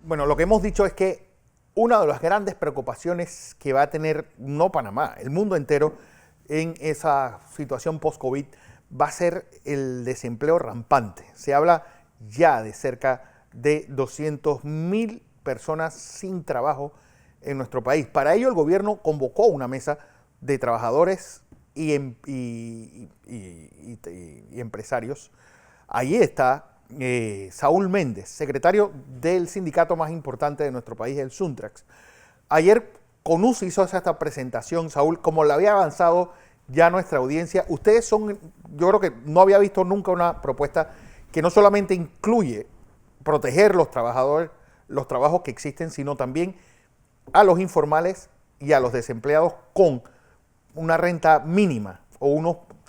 Bueno, lo que hemos dicho es que una de las grandes preocupaciones que va a tener no Panamá, el mundo entero en esa situación post-COVID va a ser el desempleo rampante. Se habla ya de cerca de 200.000 personas sin trabajo en nuestro país. Para ello el gobierno convocó una mesa de trabajadores y empresarios. Allí está Saúl Méndez, secretario del sindicato más importante de nuestro país, el Suntrax. Ayer CONUS hizo esta presentación, Saúl, como la había avanzado ya nuestra audiencia. Ustedes son, yo creo que no había visto nunca una propuesta que no solamente incluye proteger los trabajadores, los trabajos que existen, sino también a los informales y a los desempleados con una renta mínima o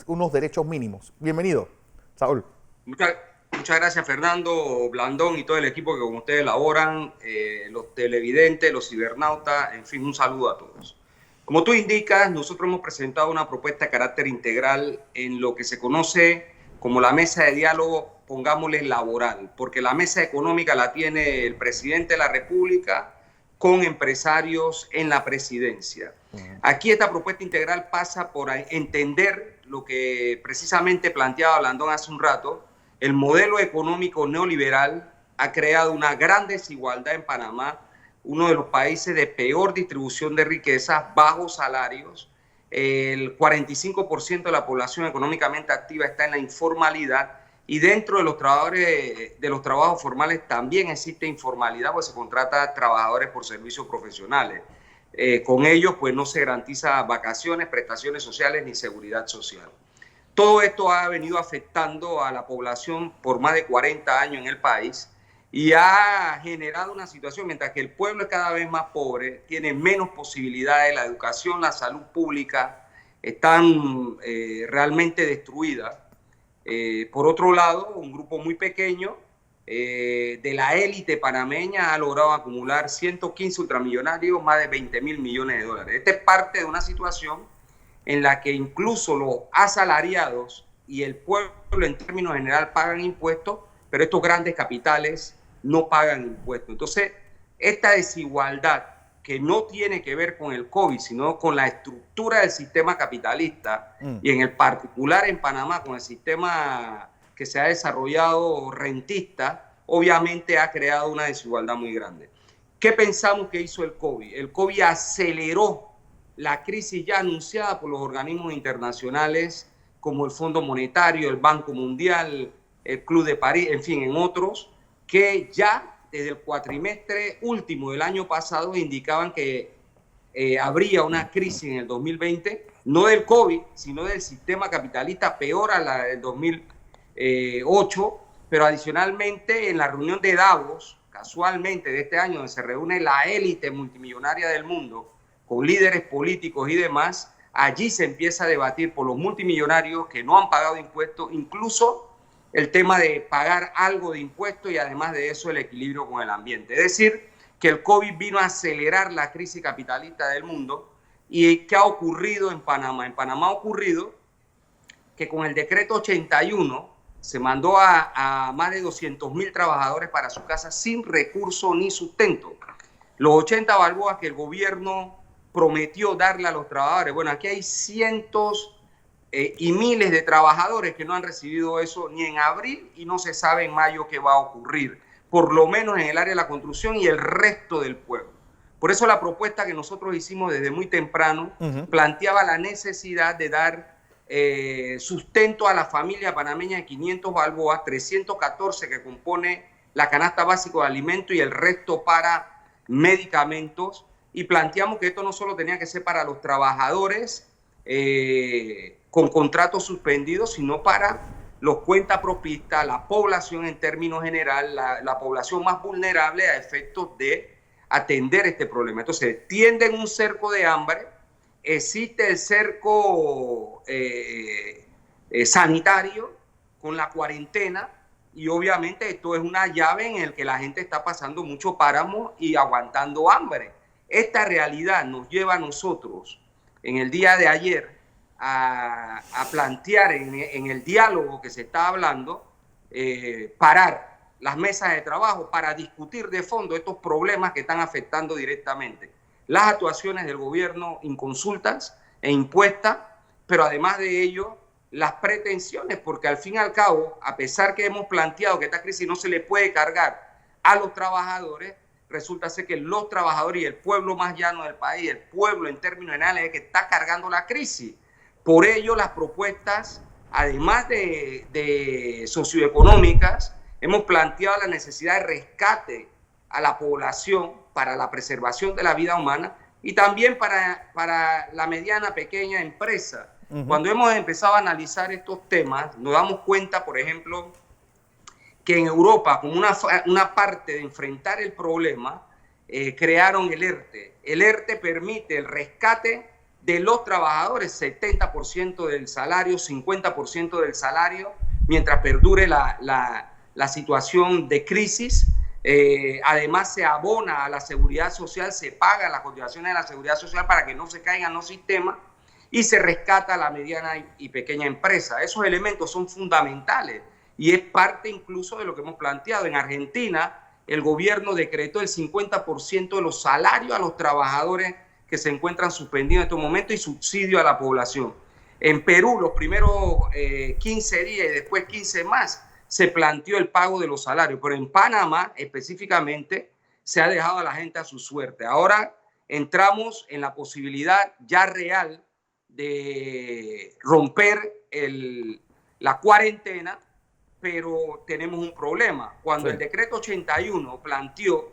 unos derechos mínimos. Bienvenido, Saúl. Muchas gracias, Fernando, Blandón y todo el equipo que con ustedes elaboran, los televidentes, los cibernautas, en fin, un saludo a todos. Como tú indicas, nosotros hemos presentado una propuesta de carácter integral en lo que se conoce como la mesa de diálogo, pongámosle laboral, porque la mesa económica la tiene el presidente de la República con empresarios en la presidencia. Aquí esta propuesta integral pasa por entender lo que precisamente planteaba Blandón hace un rato. El modelo económico neoliberal ha creado una gran desigualdad en Panamá, uno de los países de peor distribución de riquezas, bajos salarios. El 45% de la población económicamente activa está en la informalidad y dentro de los trabajadores de los trabajos formales también existe informalidad, pues se contrata trabajadores por servicios profesionales. Con ellos pues no se garantiza vacaciones, prestaciones sociales ni seguridad social. Todo esto ha venido afectando a la población por más de 40 años en el país y ha generado una situación, mientras que el pueblo es cada vez más pobre, tiene menos posibilidades, la educación, la salud pública están realmente destruidas. Por otro lado, un grupo muy pequeño de la élite panameña ha logrado acumular 115 ultramillonarios, más de 20.000 millones de dólares. Esta es parte de una situación en la que incluso los asalariados y el pueblo en términos general pagan impuestos, pero estos grandes capitales no pagan impuestos. Entonces, esta desigualdad que no tiene que ver con el COVID, sino con la estructura del sistema capitalista y en el particular en Panamá con el sistema que se ha desarrollado rentista, obviamente ha creado una desigualdad muy grande. ¿Qué pensamos que hizo el COVID? El COVID aceleró la crisis ya anunciada por los organismos internacionales como el Fondo Monetario, el Banco Mundial, el Club de París, en fin, en otros, que ya desde el cuatrimestre último del año pasado indicaban que habría una crisis en el 2020, no del COVID, sino del sistema capitalista peor a la del 2008, pero adicionalmente en la reunión de Davos, casualmente de este año, donde se reúne la élite multimillonaria del mundo, con líderes políticos y demás, allí se empieza a debatir por los multimillonarios que no han pagado impuestos, incluso el tema de pagar algo de impuestos y además de eso el equilibrio con el ambiente. Es decir, que el COVID vino a acelerar la crisis capitalista del mundo. ¿Y qué ha ocurrido en Panamá? En Panamá ha ocurrido que con el decreto 81 se mandó a más de 200.000 trabajadores para su casa sin recurso ni sustento. Los 80 balboas que el gobierno prometió darle a los trabajadores. Bueno, aquí hay cientos y miles de trabajadores que no han recibido eso ni en abril y no se sabe en mayo qué va a ocurrir, por lo menos en el área de la construcción y el resto del pueblo. Por eso la propuesta que nosotros hicimos desde muy temprano planteaba la necesidad de dar sustento a la familia panameña de 500 balboas, 314 que compone la canasta básica de alimentos y el resto para medicamentos, y planteamos que esto no solo tenía que ser para los trabajadores con contratos suspendidos, sino para los cuentapropistas, la población en términos general, la población más vulnerable a efectos de atender este problema. Entonces, tienden un cerco de hambre, existe el cerco sanitario con la cuarentena, y obviamente esto es una llave en la que la gente está pasando mucho páramo y aguantando hambre. Esta realidad nos lleva a nosotros en el día de ayer a plantear en el diálogo que se está hablando, parar las mesas de trabajo para discutir de fondo estos problemas que están afectando directamente las actuaciones del gobierno inconsultas e impuestas, pero además de ello, las pretensiones, porque al fin y al cabo, a pesar que hemos planteado que esta crisis no se le puede cargar a los trabajadores, resulta ser que los trabajadores y el pueblo más llano del país, el pueblo en términos generales, es que está cargando la crisis. Por ello, las propuestas, además de socioeconómicas, hemos planteado la necesidad de rescate a la población para la preservación de la vida humana y también para la mediana, pequeña empresa. Cuando hemos empezado a analizar estos temas, nos damos cuenta, por ejemplo, que en Europa, como una parte de enfrentar el problema, crearon el ERTE. El ERTE permite el rescate de los trabajadores, 70% del salario, 50% del salario, mientras perdure la situación de crisis. Además, se abona a la seguridad social, se paga las cotizaciones de la seguridad social para que no se caigan los sistemas y se rescata a la mediana y pequeña empresa. Esos elementos son fundamentales y es parte incluso de lo que hemos planteado. En Argentina, el gobierno decretó el 50% de los salarios a los trabajadores que se encuentran suspendidos en estos momentos y subsidio a la población. En Perú, los primeros 15 días y después 15 más, se planteó el pago de los salarios, pero en Panamá específicamente se ha dejado a la gente a su suerte. Ahora entramos en la posibilidad ya real de romper la cuarentena, pero tenemos un problema. Cuando el decreto 81 planteó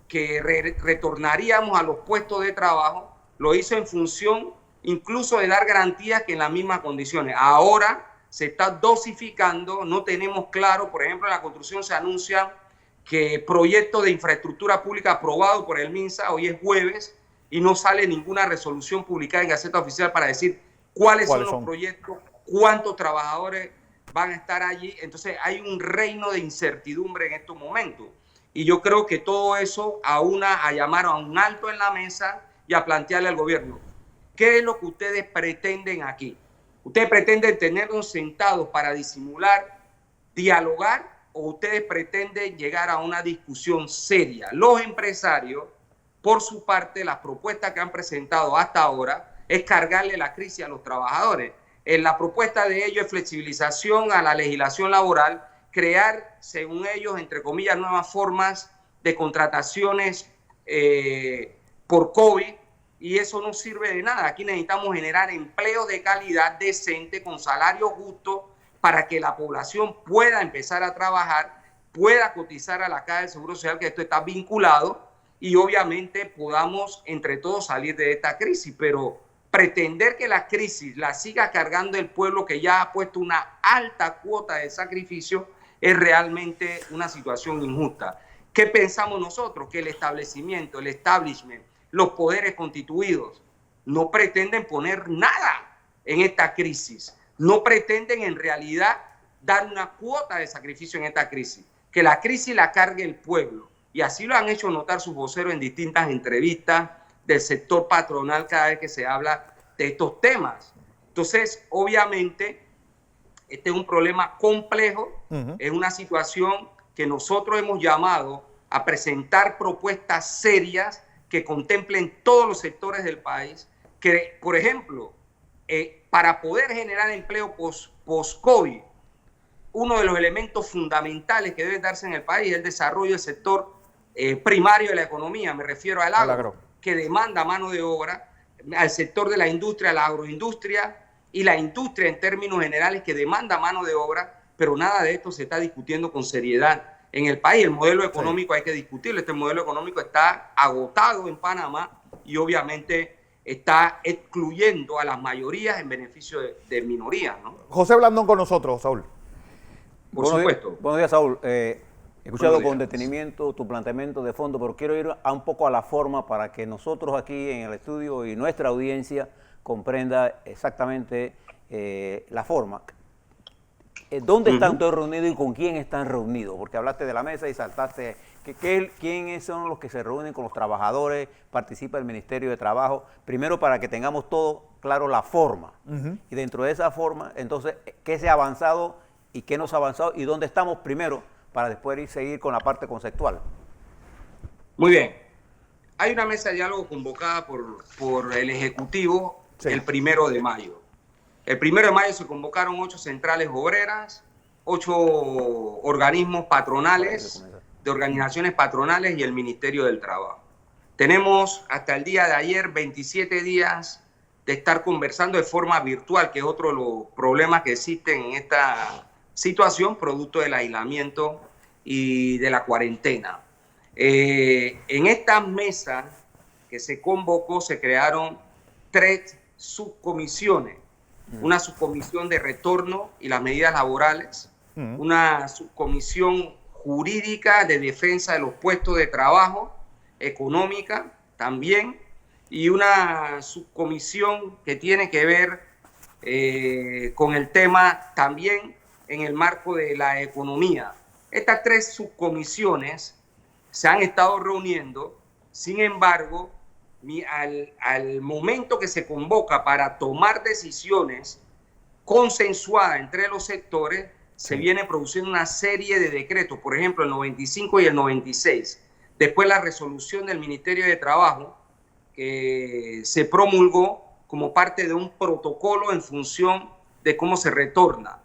que retornaríamos a los puestos de trabajo, lo hizo en función incluso de dar garantías que en las mismas condiciones. Ahora se está dosificando, no tenemos claro, por ejemplo, en la construcción se anuncia que proyecto de infraestructura pública aprobado por el MINSA, hoy es jueves, y no sale ninguna resolución publicada en Gaceta Oficial para decir cuáles son los proyectos, cuántos trabajadores van a estar allí. Entonces hay un reino de incertidumbre en estos momentos. Y yo creo que todo eso aúna a llamar a un alto en la mesa y a plantearle al gobierno, ¿qué es lo que ustedes pretenden aquí? ¿Ustedes pretenden tenernos sentados para disimular, dialogar, o ustedes pretenden llegar a una discusión seria? Los empresarios, por su parte, las propuestas que han presentado hasta ahora es cargarle la crisis a los trabajadores. En la propuesta de ellos es flexibilización a la legislación laboral, crear, según ellos, entre comillas, nuevas formas de contrataciones por COVID, y eso no sirve de nada. Aquí necesitamos generar empleo de calidad decente, con salario justo, para que la población pueda empezar a trabajar, pueda cotizar a la Caja del Seguro Social, que esto está vinculado, y obviamente podamos entre todos salir de esta crisis. Pero pretender que la crisis la siga cargando el pueblo, que ya ha puesto una alta cuota de sacrificio, es realmente una situación injusta. ¿Qué pensamos nosotros? Que el establecimiento, el establishment, los poderes constituidos no pretenden poner nada en esta crisis, no pretenden en realidad dar una cuota de sacrificio en esta crisis, que la crisis la cargue el pueblo, y así lo han hecho notar sus voceros en distintas entrevistas del sector patronal cada vez que se habla de estos temas. Entonces, obviamente, este es un problema complejo, es una situación que nosotros hemos llamado a presentar propuestas serias que contemplen todos los sectores del país, que, por ejemplo, para poder generar empleo post-COVID, uno de los elementos fundamentales que debe darse en el país es el desarrollo del sector primario de la economía, me refiero al agro, que demanda mano de obra, al sector de la industria, la agroindustria y la industria en términos generales, que demanda mano de obra, pero nada de esto se está discutiendo con seriedad en el país. El modelo económico hay que discutirlo. Este modelo económico está agotado en Panamá y obviamente está excluyendo a las mayorías en beneficio de minorías, ¿no? José Blandón con nosotros, Saúl. Por supuesto. Buenos días, Saúl. He escuchado con detenimiento tu planteamiento de fondo, pero quiero ir un poco a la forma para que nosotros aquí en el estudio y nuestra audiencia comprenda exactamente la forma. ¿Dónde están todos reunidos y con quién están reunidos? Porque hablaste de la mesa y saltaste. ¿Quiénes son los que se reúnen con los trabajadores? ¿Participa el Ministerio de Trabajo? Primero, para que tengamos todo claro la forma. Y dentro de esa forma, entonces, ¿qué se ha avanzado y qué no se ha avanzado? ¿Y dónde estamos primero para después seguir con la parte conceptual. Muy bien. Hay una mesa de diálogo convocada por el Ejecutivo el 1 de mayo. El 1 de mayo se convocaron 8 centrales obreras, 8 organismos patronales, de organizaciones patronales y el Ministerio del Trabajo. Tenemos hasta el día de ayer 27 días de estar conversando de forma virtual, que es otro de los problemas que existen en esta situación, producto del aislamiento y de la cuarentena. En esta mesa que se convocó se crearon 3 subcomisiones. Una subcomisión de retorno y las medidas laborales, una subcomisión jurídica de defensa de los puestos de trabajo, económica también, y una subcomisión que tiene que ver con el tema también en el marco de la economía. Estas 3 subcomisiones se han estado reuniendo, sin embargo, al momento que se convoca para tomar decisiones consensuadas entre los sectores, se viene produciendo una serie de decretos, por ejemplo, el 95 y el 96. Después la resolución del Ministerio de Trabajo, que se promulgó como parte de un protocolo en función de cómo se retorna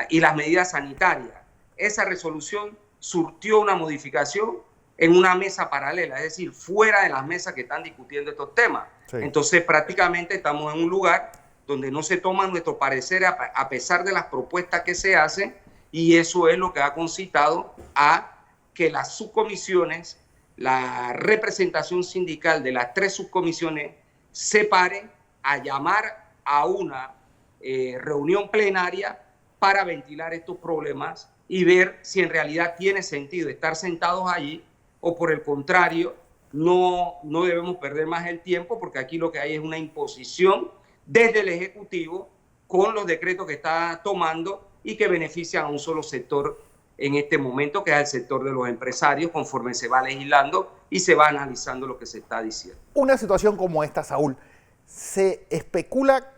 y las medidas sanitarias. Esa resolución surtió una modificación en una mesa paralela, es decir, fuera de las mesas que están discutiendo estos temas. Sí. Entonces, prácticamente estamos en un lugar donde no se toman nuestros pareceres a pesar de las propuestas que se hacen, y eso es lo que ha concitado a que las subcomisiones, la representación sindical de las 3 subcomisiones, se paren a llamar a una reunión plenaria para ventilar estos problemas y ver si en realidad tiene sentido estar sentados allí, o por el contrario, no debemos perder más el tiempo, porque aquí lo que hay es una imposición desde el Ejecutivo con los decretos que está tomando y que benefician a un solo sector en este momento, que es el sector de los empresarios, conforme se va legislando y se va analizando lo que se está diciendo. Una situación como esta, Saúl, se especula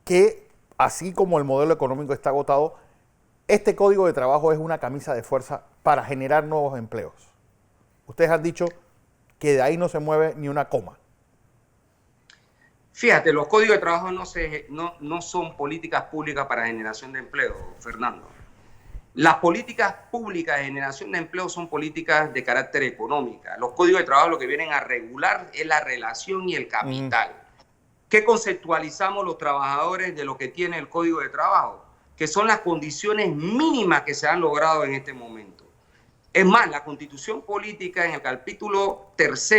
que, así como el modelo económico está agotado, este código de trabajo es una camisa de fuerza para generar nuevos empleos. Ustedes han dicho que de ahí no se mueve ni una coma. Fíjate, los códigos de trabajo no son políticas públicas para generación de empleo, Fernando. Las políticas públicas de generación de empleo son políticas de carácter económico. Los códigos de trabajo lo que vienen a regular es la relación y el capital. ¿Qué conceptualizamos los trabajadores de lo que tiene el código de trabajo? Que son las condiciones mínimas que se han logrado en este momento. Es más, la Constitución Política en el capítulo 3,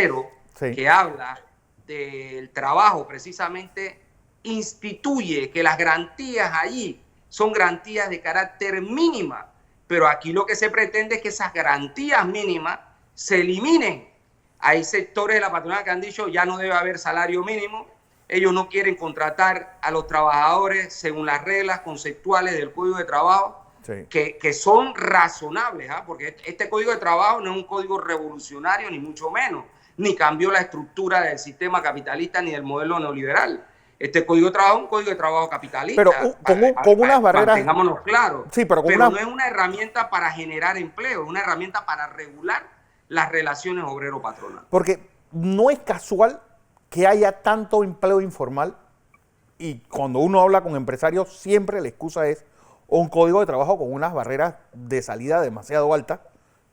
que habla del trabajo, precisamente instituye que las garantías allí son garantías de carácter mínima, pero aquí lo que se pretende es que esas garantías mínimas se eliminen. Hay sectores de la patronal que han dicho ya no debe haber salario mínimo, ellos no quieren contratar a los trabajadores según las reglas conceptuales del Código de Trabajo, que son razonables, porque este Código de Trabajo no es un código revolucionario, ni mucho menos, ni cambió la estructura del sistema capitalista ni del modelo neoliberal. Este Código de Trabajo es un Código de Trabajo capitalista. Pero con unas barreras... Tengámonos claro. Sí, pero no es una herramienta para generar empleo, es una herramienta para regular las relaciones obrero-patronal. Porque no es casual que haya tanto empleo informal, y cuando uno habla con empresarios siempre la excusa es un código de trabajo con unas barreras de salida demasiado altas,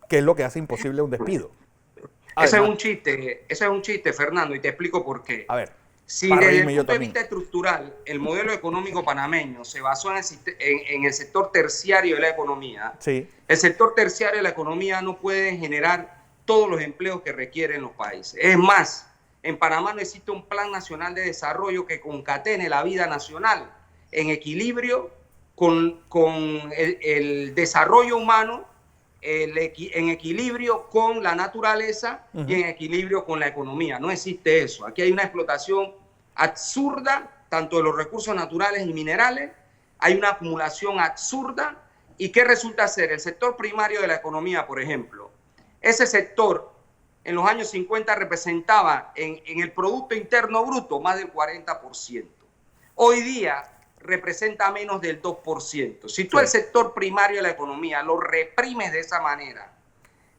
que es lo que hace imposible un despido. Ese es un chiste, Fernando, y te explico por qué. A ver, si desde el punto de vista estructural el modelo económico panameño se basó en el sector terciario de la economía, sí, el sector terciario de la economía no puede generar todos los empleos que requieren los países. Es más, en Panamá no existe un plan nacional de desarrollo que concatene la vida nacional en equilibrio con el desarrollo humano, en equilibrio con la naturaleza y en equilibrio con la economía. No existe eso. Aquí hay una explotación absurda, tanto de los recursos naturales y minerales, hay una acumulación absurda. ¿Y qué resulta ser? El sector primario de la economía, por ejemplo, ese sector en los años 50 representaba en el Producto Interno Bruto más del 40%. Hoy día representa menos del 2%. Si tú el sector primario de la economía lo reprimes de esa manera,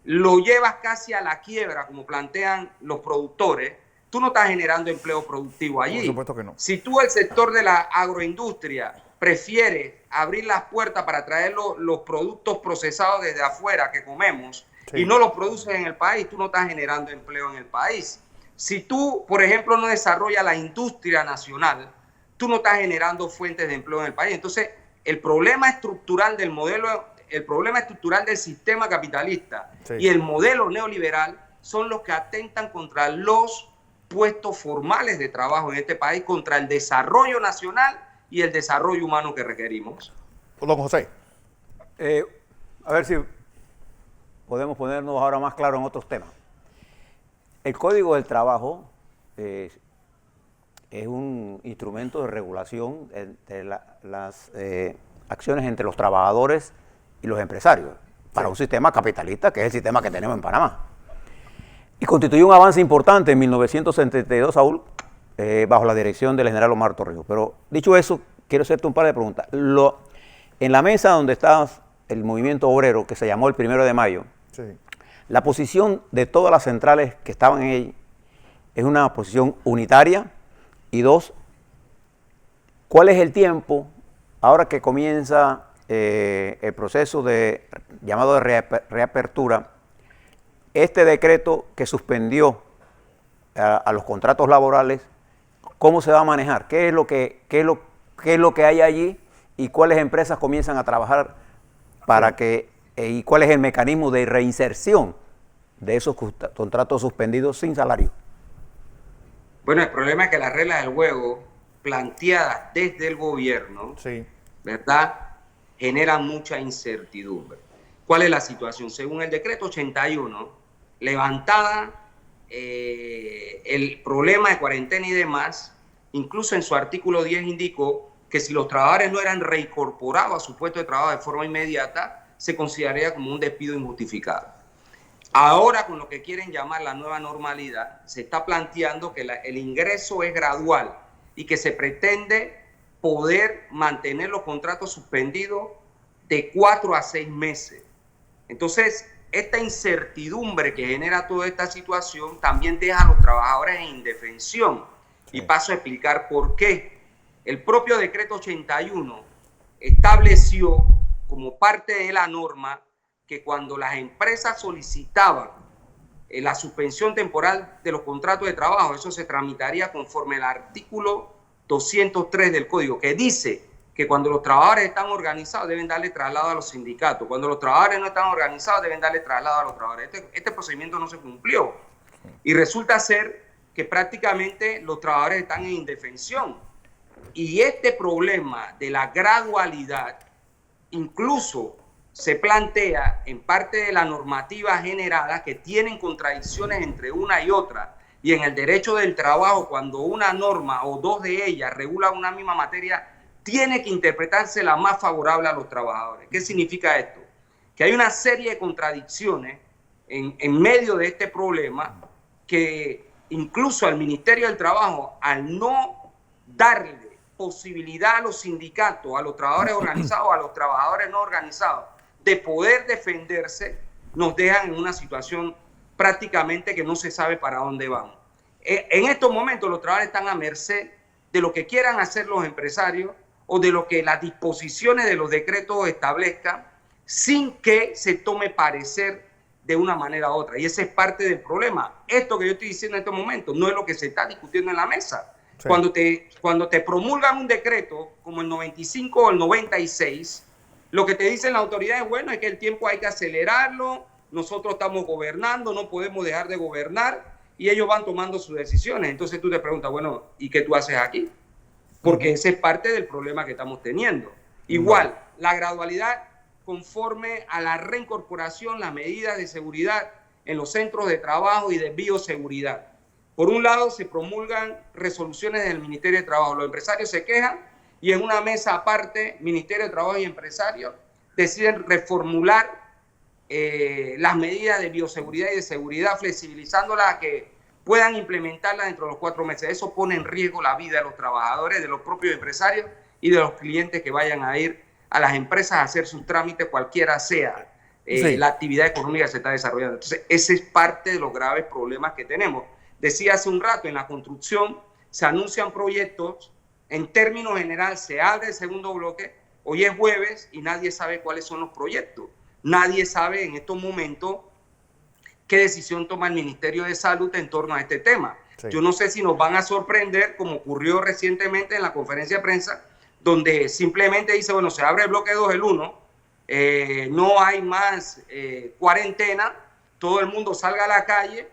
lo llevas casi a la quiebra, como plantean los productores, tú no estás generando empleo productivo allí. Por supuesto que no. Si tú el sector de la agroindustria prefieres abrir las puertas para traer los productos procesados desde afuera que comemos y no los produces en el país, tú no estás generando empleo en el país. Si tú, por ejemplo, no desarrollas la industria nacional, tú no estás generando fuentes de empleo en el país. Entonces, el problema estructural del modelo, el problema estructural del sistema capitalista y el modelo neoliberal son los que atentan contra los puestos formales de trabajo en este país, contra el desarrollo nacional y el desarrollo humano que requerimos. Don José. A ver si podemos ponernos ahora más claro en otros temas. El Código del Trabajo es un instrumento de regulación de las acciones entre los trabajadores y los empresarios para un sistema capitalista que es el sistema que tenemos en Panamá. Y constituyó un avance importante en 1972, Saúl, bajo la dirección del general Omar Torrijos. Pero dicho eso, quiero hacerte un par de preguntas. En la mesa donde está el movimiento obrero, que se llamó el 1 de mayo, la posición de todas las centrales que estaban en ella es una posición unitaria. Y dos, ¿cuál es el tiempo, ahora que comienza el proceso llamado de reapertura, este decreto que suspendió a los contratos laborales, cómo se va a manejar? ¿Qué es lo que hay allí y cuáles empresas comienzan a trabajar para y cuál es el mecanismo de reinserción de esos contratos suspendidos sin salario? Bueno, el problema es que las reglas del juego planteadas desde el gobierno, ¿verdad?, generan mucha incertidumbre. ¿Cuál es la situación? Según el decreto 81, levantada el problema de cuarentena y demás, incluso en su artículo 10 indicó que si los trabajadores no eran reincorporados a su puesto de trabajo de forma inmediata, se consideraría como un despido injustificado. Ahora, con lo que quieren llamar la nueva normalidad, se está planteando que el ingreso es gradual y que se pretende poder mantener los contratos suspendidos de 4 a 6 meses. Entonces, esta incertidumbre que genera toda esta situación también deja a los trabajadores en indefensión. Y paso a explicar por qué. El propio decreto 81 estableció como parte de la norma que cuando las empresas solicitaban la suspensión temporal de los contratos de trabajo, eso se tramitaría conforme al artículo 203 del Código, que dice que cuando los trabajadores están organizados deben darle traslado a los sindicatos, cuando los trabajadores no están organizados deben darle traslado a los trabajadores. Este procedimiento no se cumplió y resulta ser que prácticamente los trabajadores están en indefensión. Y este problema de la gradualidad incluso se plantea en parte de la normativa generada que tienen contradicciones entre una y otra. Y en el derecho del trabajo, cuando una norma o dos de ellas regulan una misma materia, tiene que interpretarse la más favorable a los trabajadores. ¿Qué significa esto? Que hay una serie de contradicciones en medio de este problema que incluso al Ministerio del Trabajo, al no darle posibilidad a los sindicatos, a los trabajadores organizados, a los trabajadores no organizados, de poder defenderse, nos dejan en una situación prácticamente que no se sabe para dónde van. En estos momentos los trabajadores están a merced de lo que quieran hacer los empresarios o de lo que las disposiciones de los decretos establezcan sin que se tome parecer de una manera u otra. Y ese es parte del problema. Esto que yo estoy diciendo en estos momentos no es lo que se está discutiendo en la mesa. Sí. Cuando te promulgan un decreto como el 95 o el 96, lo que te dicen las autoridades, bueno, es que el tiempo hay que acelerarlo, nosotros estamos gobernando, no podemos dejar de gobernar, y ellos van tomando sus decisiones. Entonces tú te preguntas, bueno, ¿y qué tú haces aquí? Porque ese es parte del problema que estamos teniendo. Igual, la gradualidad conforme a la reincorporación, las medidas de seguridad en los centros de trabajo y de bioseguridad. Por un lado, se promulgan resoluciones del Ministerio de Trabajo. Los empresarios se quejan y en una mesa aparte, Ministerio de Trabajo y empresarios deciden reformular las medidas de bioseguridad y de seguridad, flexibilizándolas a que puedan implementarlas dentro de los 4 meses. Eso pone en riesgo la vida de los trabajadores, de los propios empresarios y de los clientes que vayan a ir a las empresas a hacer sus trámites, cualquiera sea la actividad económica que se está desarrollando. Entonces, ese es parte de los graves problemas que tenemos. Decía hace un rato, en la construcción se anuncian proyectos, en términos generales se abre el segundo bloque, hoy es jueves y nadie sabe cuáles son los proyectos. Nadie sabe en estos momentos qué decisión toma el Ministerio de Salud en torno a este tema. Sí. Yo no sé si nos van a sorprender, como ocurrió recientemente en la conferencia de prensa, donde simplemente dice, bueno, se abre el bloque 2 el 1, no hay más cuarentena, todo el mundo salga a la calle,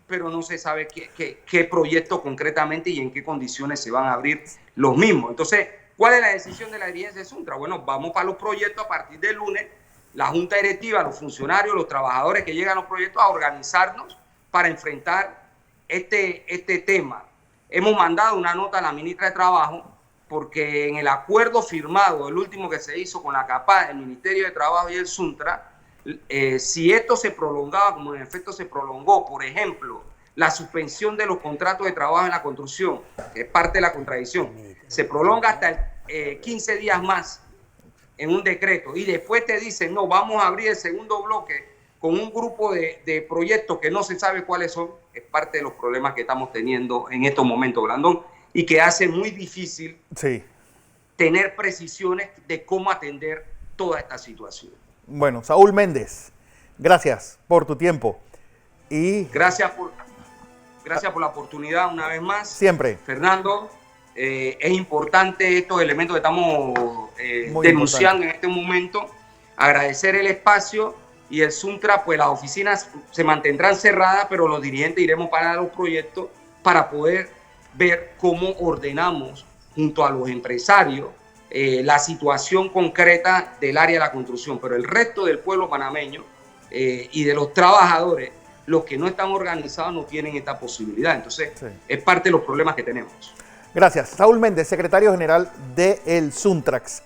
pero no se sabe qué proyecto concretamente y en qué condiciones se van a abrir los mismos. Entonces, ¿cuál es la decisión de la dirigencia de Suntra? Bueno, vamos para los proyectos a partir del lunes, la Junta Directiva, los funcionarios, los trabajadores que llegan a los proyectos a organizarnos para enfrentar este tema. Hemos mandado una nota a la ministra de Trabajo porque en el acuerdo firmado, el último que se hizo con la CAPAC, el Ministerio de Trabajo y el Suntra, si esto se prolongaba, como en efecto se prolongó, por ejemplo, la suspensión de los contratos de trabajo en la construcción, que es parte de la contradicción, se prolonga hasta 15 días más en un decreto y después te dicen, no, vamos a abrir el segundo bloque con un grupo de proyectos que no se sabe cuáles son, es parte de los problemas que estamos teniendo en estos momentos, Blandón, y que hace muy difícil tener precisiones de cómo atender toda esta situación. Bueno, Saúl Méndez, gracias por tu tiempo. Y gracias por la oportunidad una vez más. Siempre. Fernando, es importante estos elementos que estamos denunciando en este momento. Agradecer el espacio y el Suntra, pues las oficinas se mantendrán cerradas, pero los dirigentes iremos para los proyectos para poder ver cómo ordenamos junto a los empresarios la situación concreta del área de la construcción, pero el resto del pueblo panameño y de los trabajadores, los que no están organizados no tienen esta posibilidad. Entonces, es parte de los problemas que tenemos. Gracias. Saúl Méndez, secretario general de el Suntrax.